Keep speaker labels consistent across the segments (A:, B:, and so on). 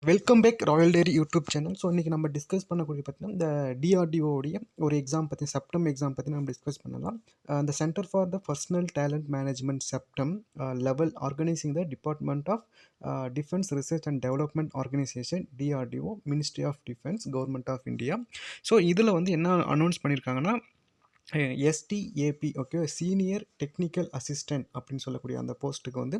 A: Welcome back royal dairy YouTube channel. So இன்றைக்கி நம்ம discuss பண்ணக்கூடிய பார்த்தீங்கன்னா இந்த டிஆர்டிஓடைய ஒரு எக்ஸாம் பற்றி செப்டம் எக்ஸாம் பற்றி நம்ம டிஸ்கஸ் பண்ணலாம். இந்த centre for the personnel talent management CEPTAM level organising the department of defence research and development organisation DRDO ministry of defence government of India. So இதில் வந்து என்ன அனௌன்ஸ் பண்ணியிருக்காங்கன்னா S T A B okay senior technical assistant அப்படின்னு சொல்லக்கூடிய அந்த போஸ்ட்டுக்கு வந்து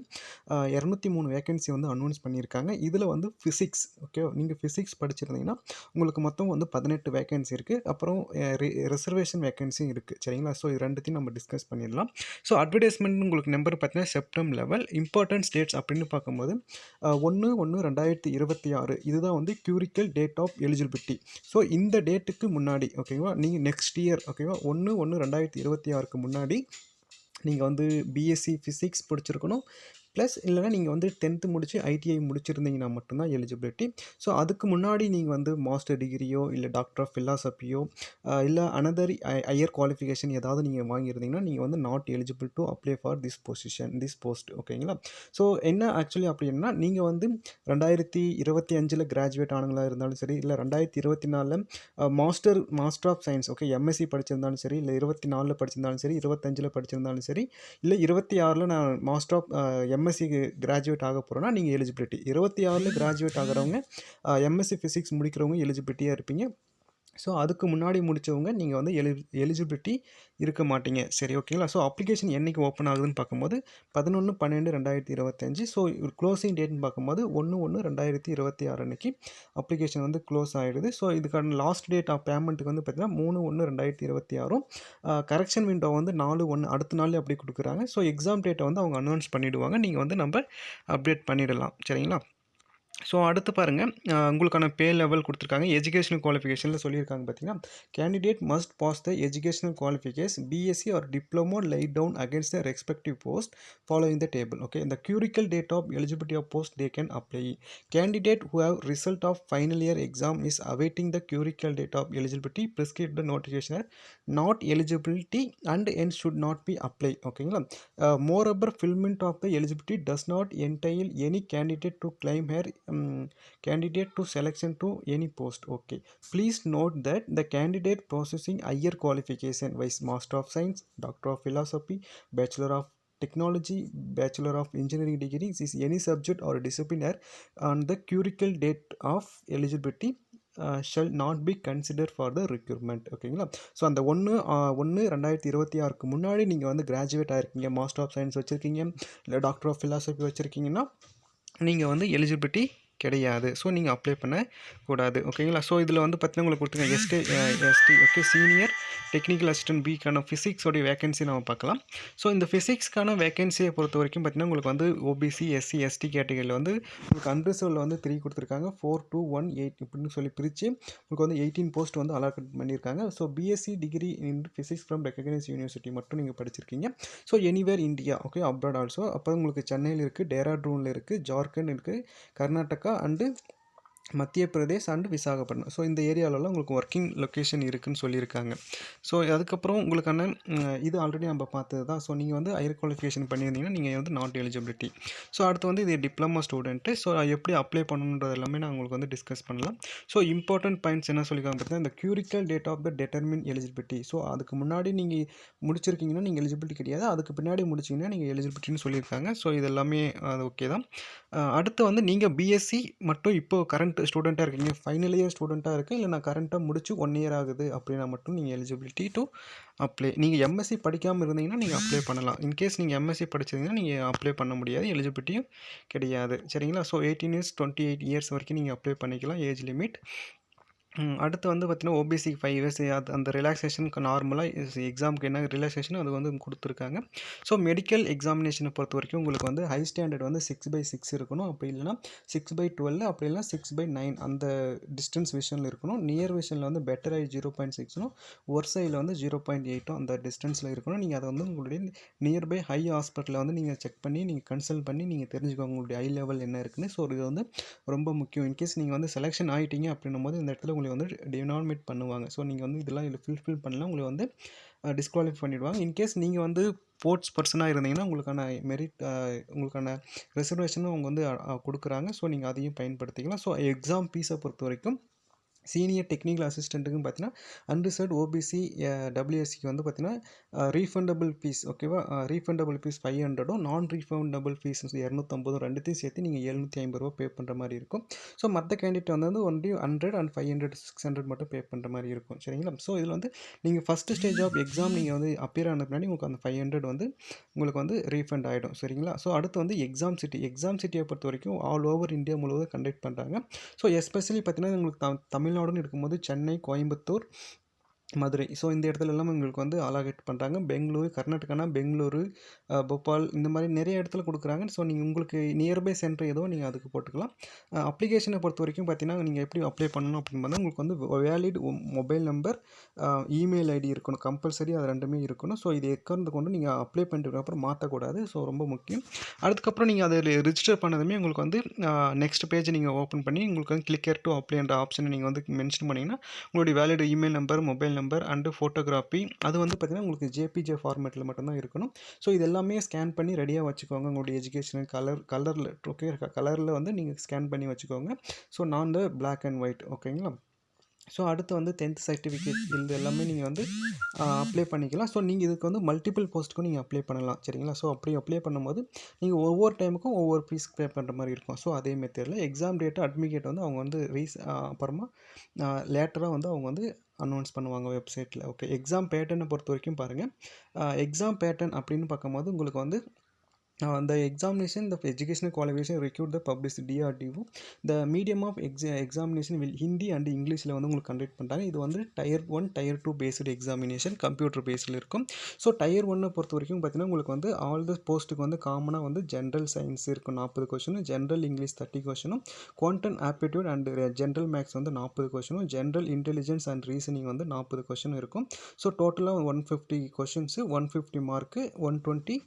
A: 203 vacancy வந்து அனௌன்ஸ் பண்ணியிருக்காங்க. இதில் வந்து ஃபிசிக்ஸ் ஓகே நீங்கள் ஃபிசிக்ஸ் படிச்சிருந்தீங்கன்னா உங்களுக்கு மொத்தம் வந்து 18 வேகன்சி இருக்குது. அப்புறம் ரிசர்வேஷன் வேகன்சியும் இருக்குது. சரிங்களா? ஸோ இது ரெண்டுத்தையும் நம்ம டிஸ்கஸ் பண்ணிடலாம். ஸோ அட்வர்டைஸ்மெண்ட் உங்களுக்கு நம்பர் பார்த்தீங்கன்னா செப்டம் லெவல் இம்பார்ட்டன்ட் ஸ்டேட்ஸ் அப்படின்னு பார்க்கும்போது 1/1/2026 இதுதான் வந்து கியூரிக்கல் டேட் ஆஃப் எலிஜிபிலிட்டி. ஸோ இந்த டேட்டுக்கு முன்னாடி ஓகேவா நீங்கள் நெக்ஸ்ட் இயர் ஓகேவா 1/1/2026க்கு முன்னாடி நீங்கள் வந்து பிஎஸ்சி ஃபிசிக்ஸ் படிச்சிருக்கணும். ப்ளஸ் இல்லைனா நீங்கள் வந்து 10th முடித்து ஐடிஐ முடிச்சிருந்தீங்கன்னா மட்டும்தான் எலிஜிபிலிட்டி. ஸோ அதுக்கு முன்னாடி நீங்கள் வந்து மாஸ்டர் டிகிரியோ இல்லை டாக்டர் ஆஃப் ஃபிலாசபியோ இல்லை அனதர் ஹையர் குவாலிஃபிகேஷன் ஏதாவது நீங்கள் வாங்கியிருந்தீங்கன்னா நீங்கள் வந்து not eligible to apply for this post ஓகேங்களா? ஸோ என்ன ஆக்சுவலி அப்படின்னா நீங்கள் வந்து 2025 கிராஜுவேட் ஆனவங்களாக இருந்தாலும் சரி இல்லை 2024 master of science okay MSc படிச்சிருந்தாலும் சரி இல்லை 24 படிச்சிருந்தாலும் சரி 25 படிச்சிருந்தாலும் சரி இல்லை 26 நான் மாஸ்டர் ஆஃப் எம்எஸ்சி கிராஜுவேட் ஆக போகிறோன்னா நீங்கள் எலிஜிபிலிட்டி 26 கிராஜுவேட் ஆகிறவங்க எம்எஸ்சி ஃபிசிக்ஸ் முடிக்கிறவங்க எலிஜிபிலிட்டியாக இருப்பீங்க. ஸோ அதுக்கு முன்னாடி முடித்தவங்க நீங்கள் வந்து எலிஜிபிலிட்டி இருக்க மாட்டீங்க. சரி ஓகேங்களா? ஸோ அப்ளிகேஷன் என்றைக்கு ஓப்பன் ஆகுதுன்னு பார்க்கும்போது 11/12/2025. ஸோ க்ளோசிங் டேட்னு பார்க்கும்போது 1/1/2026 அன்றைக்கி அப்ளிகேஷன் வந்து க்ளோஸ் ஆகிடுது. ஸோ இதுக்கான லாஸ்ட் டேட் ஆஃப் பேமெண்ட்டுக்கு வந்து பார்த்திங்கன்னா 3/1/2026. கரெக்ஷன் விண்டோ வந்து 4/1 அடுத்த நாளே அப்படி கொடுக்குறாங்க. ஸோ எக்ஸாம் டேட்டை வந்து அவங்க அனௌன்ஸ் பண்ணிவிடுவாங்க. நீங்கள் வந்து நம்ம அப்டேட் பண்ணிடலாம். சரிங்களா? ஸோ அடுத்து பாருங்கள் உங்களுக்கான பே லெவல் கொடுத்துருக்காங்க. எஜுகேஷனல் குவாலிஃபிகேஷனில் சொல்லியிருக்காங்க பார்த்தீங்கன்னா candidate must pass the educational qualification BSc or diploma laid down against the respective post following the table okay இந்த crucial date of eligibility of post they can apply. Candidate who have result of final year exam is awaiting the curricular date of eligibility prescribed the notification are not eligibility and hence should not be applied ஓகேங்களா? Moreover fulfillment of the eligibility does not entail any candidate to claim her candidate to selection to any post. Okay, please note that the candidate possessing higher qualification vice master of science, doctor of philosophy, bachelor of technology, bachelor of engineering degrees is any subject or discipline on the curricular date of eligibility shall not be considered for the recruitment ஓகேங்களா? So அந்த 1/1/2026க்கு முன்னாடி நீங்கள் வந்து graduate ஆகிருக்கீங்க, master of science வச்சுருக்கீங்க இல்லை doctor of philosophy வச்சுருக்கீங்கன்னா நீங்கள் வந்து eligibility கிடையாது. ஸோ நீங்கள் அப்ளை பண்ணக்கூடாது ஓகேங்களா? ஸோ இதில் வந்து பார்த்தீங்கன்னா உங்களுக்கு கொடுத்துருங்க ST okay senior technical assistant பிக்கான ஃபிசிக்ஸோடைய வேகன்சி நம்ம பார்க்கலாம். ஸோ இந்த ஃபிசிக்ஸ்க்கான வேகன்சியை பொறுத்த வரைக்கும் பார்த்தீங்கன்னா உங்களுக்கு வந்து ஓபிசி எஸ்சி எஸ்டி கேட்டகரியில் வந்து உங்களுக்கு அன்ரிசர்வ்டில் வந்து 3 கொடுத்துருக்காங்க. 4, 2, 1, 8 இப்படின்னு சொல்லி பிரித்து உங்களுக்கு வந்து 18 போஸ்ட் வந்து அலாட்மெண்ட் பண்ணியிருக்காங்க. So BSc degree in physics from recognise university மட்டும் நீங்கள் படிச்சிருக்கீங்க. So anywhere India okay abroad also அப்போ உங்களுக்கு சென்னையில் இருக்குது, டேராடூனில் இருக்குது, ஜார்க்கண்ட் இருக்குது, கர்நாடகா அண்டு மத்திய பிரதேஷ் அண்ட் விசாகப்பட்டினம். ஸோ இந்த ஏரியாவிலலாம் உங்களுக்கு ஒர்க்கிங் லொக்கேஷன் இருக்குதுன்னு சொல்லியிருக்காங்க. ஸோ அதுக்கப்புறம் உங்களுக்கான இது ஆல்ரெடி நம்ம பார்த்தது தான். ஸோ நீங்கள் வந்து ஹையர் குவாலிஃபிகேஷன் பண்ணியிருந்தீங்கன்னா நீங்கள் வந்து நாட் எலிஜிபிலிட்டி. ஸோ அடுத்து வந்து இது டிப்ளமா ஸ்டூடெண்ட்டு. ஸோ எப்படி அப்ளை பண்ணணுன்றது எல்லாமே நான் உங்களுக்கு வந்து டிஸ்கஸ் பண்ணலாம். ஸோ இம்பார்ட்டன்ட் பாயிண்ட்ஸ் என்ன சொல்லியிருக்காங்க பார்த்தீங்கன்னா இந்த crucial date of the determine eligibility. So அதுக்கு முன்னாடி நீங்கள் முடிச்சிருக்கீங்கன்னா நீங்கள் எலிஜிபிலிட்டி கிடையாது, அதுக்கு பின்னாடி முடிச்சிங்கன்னா நீங்கள் எலிஜிபிலிட்டின்னு சொல்லியிருக்காங்க. ஸோ இது எல்லாமே அது ஓகே தான். அடுத்து வந்து நீங்கள் பிஎஸ்சி மட்டும் இப்போது கரண்ட் ஸ்டூடெண்ட்டாக இருக்கீங்க, ஃபைனல் இயர் ஸ்டூடெண்ட்டாக இருக்குது இல்லை நான் கரண்ட்டாக முடிச்சு 1 இயர் ஆகுது அப்படின்னா மட்டும் நீங்கள் எலிஜிபிலிட்டி டு அப்ளை. நீங்கள் எம்எஸ்சி படிக்காமல் இருந்தீங்கன்னா நீங்கள் அப்ளை பண்ணலாம். இன்கேஸ் நீங்கள் எம்எஸ்சி படிச்சிருந்தீங்கன்னா நீங்கள் அப்ளை பண்ண முடியாது, எலிஜிபிலிட்டியும் கிடையாது. சரிங்களா? ஸோ 18 இயர்ஸ் 28 இயர்ஸ் வரைக்கும் நீங்கள் அப்ளை பண்ணிக்கலாம் ஏஜ் லிமிட். அடுத்து வந்து பார்த்தீங்கன்னா ஓபிசி 5 இயர்ஸ் அந்த ரிலாக்ஸேஷனுக்கு நார்மலாக எக்ஸாமுக்கு என்ன ரிலாக்ஸேஷன் அது வந்து கொடுத்துருக்காங்க. ஸோ மெடிக்கல் எக்ஸாமினேஷனை பொறுத்த வரைக்கும் உங்களுக்கு வந்து ஹை ஸ்டாண்டர்ட் வந்து 6/6 இருக்கணும், அப்படி இல்லைனா 6/12 அப்படி இல்லைனா 6/9 அந்த டிஸ்டன்ஸ் விஷனில் இருக்கணும். நியர் விஷனில் வந்து பெட்டர் ஐ 0.6னும் ஒரு சைடில் வந்து 0.8 அந்த டிஸ்டன்ஸில் இருக்கணும். நீங்கள் அதை வந்து உங்களுடைய நியர்பை ஹை ஹாஸ்பிட்டலில் வந்து நீங்கள் செக் பண்ணி நீங்கள் கன்சல்ட் பண்ணி நீங்கள் தெரிஞ்சுக்கோங்க உங்களுடைய ஐ லெவல் என்ன இருக்குன்னு. ஸோ இது வந்து ரொம்ப முக்கியம். இன்கேஸ் நீங்கள் வந்து செலெக்ஷன் ஆகிட்டீங்க அப்படின்னும் போது இந்த இடத்துல உங்களுக்கு வந்து டினாமினேட் பண்ணுவாங்க. ஸோ நீங்கள் வந்து இதெல்லாம் இதில் ஃபில்ஃபில் பண்ணலாம் உங்களுக்கு வந்து டிஸ்குவாலிஃபை பண்ணிவிடுவாங்க. இன்கேஸ் நீங்கள் வந்து ஸ்போர்ட்ஸ் பர்சனாக இருந்தீங்கன்னா உங்களுக்கான மெரிட் உங்களுக்கான ரிசர்வேஷனும் அவங்க வந்து கொடுக்குறாங்க. ஸோ நீங்கள் அதையும் பயன்படுத்திக்கலாம். ஸோ எக்ஸாம் ஃபீஸை பொறுத்த வரைக்கும் சீனியர் டெக்னிக்கல் அசிஸ்டண்ட்டுக்குன்னு பார்த்தீங்கன்னா அன்ரிசர்வ்ட் ஓபிசி டபிள்யூஎஸ்சிக்கு வந்து பார்த்தீங்கன்னா ரீஃபண்டபிள் ஃபீஸ் ஓகேவா, ரீஃபண்டபிள் ஃபீஸ் 500ம் நான் ரீஃபண்டபிள் ஃபீஸ் 250 ரெண்டுத்தையும் சேர்த்து நீங்கள் 750 ரூபா பே பண்ணுற மாதிரி இருக்கும். ஸோ மற்ற கேண்டிடேட் வந்து ஒன்லி 100 அண்ட் 500 600 மட்டும் பே பண்ணுற மாதிரி இருக்கும். சரிங்களா. ஸோ இதில் வந்து நீங்கள் ஃபஸ்ட்டு ஸ்டேஜ் ஆஃப் எக்ஸாம் நீங்கள் வந்து அப்பியர் ஆன பின்னாடி உங்களுக்கு அந்த 500 வந்து உங்களுக்கு வந்து ரீஃபண்ட் ஆகிடும். சரிங்களா. ஸோ அடுத்து வந்து எக்ஸாம் சிட்டியை பொறுத்த வரைக்கும் ஆல் ஓவர் இந்தியா முழுவதும் கண்டக்ட் பண்ணுறாங்க. ஸோ எஸ்பெஷலி பார்த்தீங்கன்னா உங்களுக்கு தமிழ்நாடுன்னு இருக்கும்போது சென்னை, கோயம்புத்தூர், மதுரை. ஸோ இந்த இடத்துல எல்லாம் உங்களுக்கு வந்து அலாகேட் பண்ணுறாங்க. பெங்களூரு, கர்நாடகானா பெங்களூரு, போபால் இந்த மாதிரி நிறைய இடத்துல கொடுக்குறாங்க. ஸோ நீங்கள் உங்களுக்கு நியர்பை சென்டர் ஏதோ நீங்கள் அதுக்கு போட்டுக்கலாம். அப்ளிகேஷனை பொறுத்த வரைக்கும் பார்த்தீங்கன்னா நீங்கள் எப்படி அப்ளை பண்ணணும் அப்படின்னு பார்த்தா உங்களுக்கு வந்து valid mobile number, email ID இருக்கணும். கம்பல்சரி அது ரெண்டுமே இருக்கணும். ஸோ இது எக்கர்ந்து கொண்டு நீங்கள் அப்ளை பண்ணிட்டதுக்கப்புறம் மாற்றக்கூடாது. ஸோ ரொம்ப முக்கியம். அதுக்கப்புறம் நீங்கள் அதில் ரிஜிஸ்டர் பண்ணதுமே உங்களுக்கு வந்து நெக்ஸ்ட் பேஜ் நீங்கள் ஓப்பன் பண்ணி உங்களுக்கு வந்து கிளிக்கர் டு அப்ளை என்ற ஆப்ஷனை நீங்கள் வந்து மென்ஷன் பண்ணிங்கன்னா உங்களுடைய valid email number, mobile number and photography அது வந்து பார்த்திங்கன்னா உங்களுக்கு ஜேபிஜே ஃபார்மேட்டில் மட்டும்தான் இருக்கணும். ஸோ இது எல்லாமே ஸ்கேன் பண்ணி ரெடியாக வச்சுக்கோங்க. உங்களுடைய எஜுகேஷன் கலரில் ஓகே, கலரில் வந்து நீங்கள் ஸ்கேன் பண்ணி வச்சுக்கோங்க. ஸோ நான் பிளாக் அண்ட் ஒயிட் ஓகேங்களா. ஸோ அடுத்து வந்து 10th சர்டிஃபிகேட் இது எல்லாமே நீங்கள் வந்து அப்ளை பண்ணிக்கலாம். ஸோ நீங்கள் இதுக்கு வந்து மல்டிபிள் போஸ்ட்டுக்கும் நீங்கள் அப்ளை பண்ணலாம். சரிங்களா. ஸோ அப்படி அப்ளை பண்ணும்போது நீங்கள் ஒவ்வொரு டைமுக்கும் ஒவ்வொரு ஃபீஸ் பே பண்ணுற மாதிரி இருக்கும். ஸோ அதே மெத்தடில் எக்ஸாம் டேட்டு அட்மிகேட் வந்து அவங்க வந்து அப்புறமா லேட்டராக வந்து அவங்க வந்து அனௌன்ஸ் பண்ணுவாங்க வெப்சைட்டில். ஓகே. எக்ஸாம் பேட்டர்னை பொறுத்த வரைக்கும் பாருங்கள். எக்ஸாம் பேட்டர்ன் அப்படின்னு பார்க்கும்போது உங்களுக்கு வந்து the examination, the educational qualification required the published DRDO. The medium of examination will Hindi and Englishல வந்து உங்களுக்கு கண்டக்ட் பண்ணுறாங்க. இது வந்து tier 1 tier 2 based examination computer பேஸில் இருக்கும். ஸோ டயர் 1 பொறுத்த வரைக்கும் பார்த்தீங்கன்னா உங்களுக்கு வந்து ஆல் த போஸ்ட்டுக்கு வந்து காமனாக வந்து ஜென்ரல் சயின்ஸ் இருக்கும் 40 கொஷனும், ஜென்ரல் இங்கிலீஷ் 30 கொஷனும், quantum aptitude and general maths வந்து 40 கொஷனும், ஜென்ரல் இன்டெலிஜென்ஸ் அண்ட் ரீசனிங் வந்து 40 கொஷனும் இருக்கும். ஸோ டோட்டலாக 150 கொஷின்ஸு, 150 மார்க்கு, 120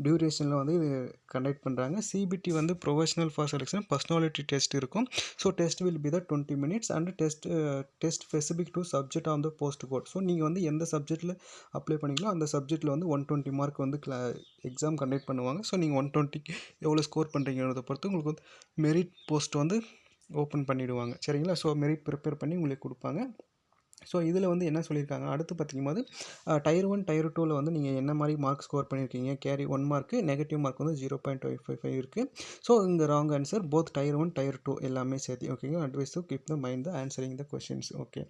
A: டியூரேஷனில் வந்து இது கண்டக்ட் பண்ணுறாங்க. சிபிடி வந்து professional for selection personality test இருக்கும். So test will be the 20 minutes and test specific to subject on the post code. So நீங்கள் வந்து எந்த சப்ஜெக்ட்டில் அப்ளை பண்ணிங்களோ அந்த சப்ஜெக்ட்டில் வந்து 120 மார்க் வந்து எக்ஸாம் கண்டக்ட் பண்ணுவாங்க. ஸோ நீங்கள் 120 எவ்வளோ ஸ்கோர் பண்ணுறீங்கிறத பொறுத்து உங்களுக்கு வந்து மெரிட் போஸ்ட் வந்து ஓப்பன் பண்ணிவிடுவாங்க. சரிங்களா. ஸோ மெரிட் ப்ரிப்பேர் பண்ணி உங்களுக்கு கொடுப்பாங்க. ஸோ இதில் வந்து என்ன சொல்லியிருக்காங்க அடுத்து பார்த்தீங்கன்னா டயர் 1 டயர் 2வில் வந்து நீங்கள் என்ன மாதிரி மார்க் ஸ்கோர் பண்ணியிருக்கீங்க. கேரி 1 மார்க்கு, நெகட்டிவ் மார்க் வந்து 0.555 இருக்குது. ஸோ இங்கே wrong answer both tier 1 tier 2 எல்லாமே சேர்த்து ஓகேங்களா. Advice to keep the mind the answering the questions. Okay.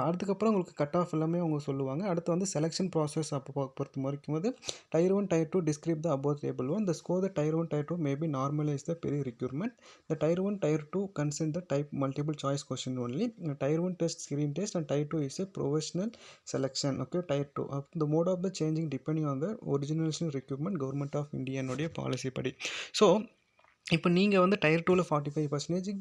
A: அதுக்கப்புறம் உங்களுக்கு கட் ஆஃப் எல்லாமே அவங்க சொல்லுவாங்க. அடுத்து வந்து செலெக்ஷன் ப்ராசஸ் அப்போ பொறுத்த வரைக்கும் போது tier 1 tier 2 describe the about table 1 the score the tier 1 tier 2 maybe normalise the பெரிய requirement. The tier 1 tier 2 consent the type multiple choice question only. Tier 1 test screen test and tier 2 is a professional selection. Okay. Tier 2 the mode of the changing depending on the original requirement government of India உடைய policy படி. So இப்போ நீங்கள் வந்து tyre 2ல் 45%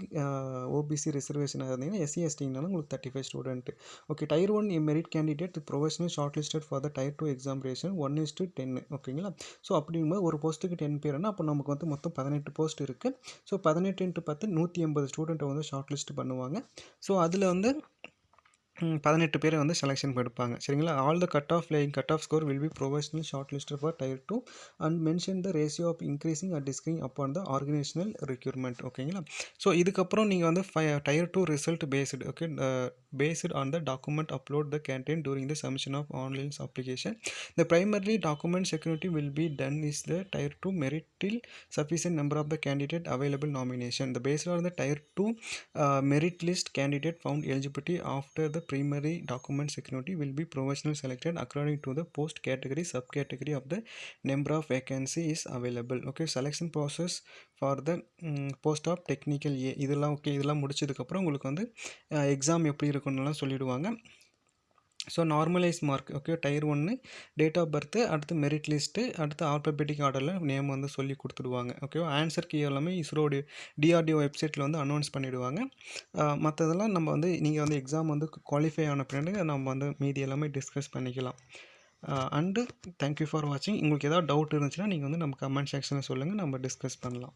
A: OBC ரிசர்வேஷனாக இருந்தீங்கன்னா SC எஸ்டினாலும் உங்களுக்கு 35 student. Okay. Tier 1 merit candidate professional short listed for the tier 2 examination 1:10 ஓகேங்களா. ஸோ அப்படிங்கும்போது ஒரு போஸ்ட்டுக்கு 10 பேர்னா அப்போ நமக்கு வந்து மொத்தம் 18 போஸ்ட் இருக்குது. ஸோ 18 × 10 180 ஸ்டூடெண்ட்டை வந்து ஷார்ட் லிஸ்ட் பண்ணுவாங்க. ஸோ அதில் வந்து 18 பேரை வந்து செலெக்ஷன் எடுப்பாங்க. சரிங்களா. All the cut off score will be professional short listed for tier 2 and mention the ratio of increasing and decreasing upon the organisational requirement ஓகேங்களா. ஸோ இதுக்கப்புறம் நீங்கள் வந்து tier 2 result based okay based on the document upload the candidate during the submission of online application. The primarily document scrutiny will be done is the tier 2 merit till sufficient number of the candidate available nomination. The based on the tier 2 merit list candidate found eligibility after the primary document security will be professional selected according to the post category subcategory of the number of vacancy is available. Okay. Selection process for the post of technical A இதெல்லாம் okay. இதெல்லாம் முடிச்சதுக்கப்புறம் உங்களுக்கு வந்து exam எப்படி இருக்குன்னு சொல்லிடுவாங்க. So normalise mark okay. Tier 1 date of birth, அடுத்து merit list, அடுத்து ஆல்பபெட்டிக் ஆர்டரில் நேம் வந்து சொல்லி கொடுத்துடுவாங்க. ஓகேவா. ஆன்சர் கீ எல்லாமே இஸ்ரோடைய டிஆர்டிஓ வெப்சைட்டில் வந்து அனௌன்ஸ் பண்ணிவிடுவாங்க. மற்றதெல்லாம் நம்ம வந்து நீங்கள் வந்து எக்ஸாம் வந்து குவாலிஃபை ஆன பின்னாடி நம்ம வந்து மீதி எல்லாமே டிஸ்கஸ் பண்ணிக்கலாம். அண்டு தேங்க்யூ ஃபார் வாட்சிங். உங்களுக்கு ஏதாவது டவுட் இருந்துச்சுன்னா நீங்கள் வந்து நம்ம கமெண்ட் செக்ஷனில் சொல்லுங்கள், நம்ம டிஸ்கஸ் பண்ணலாம்.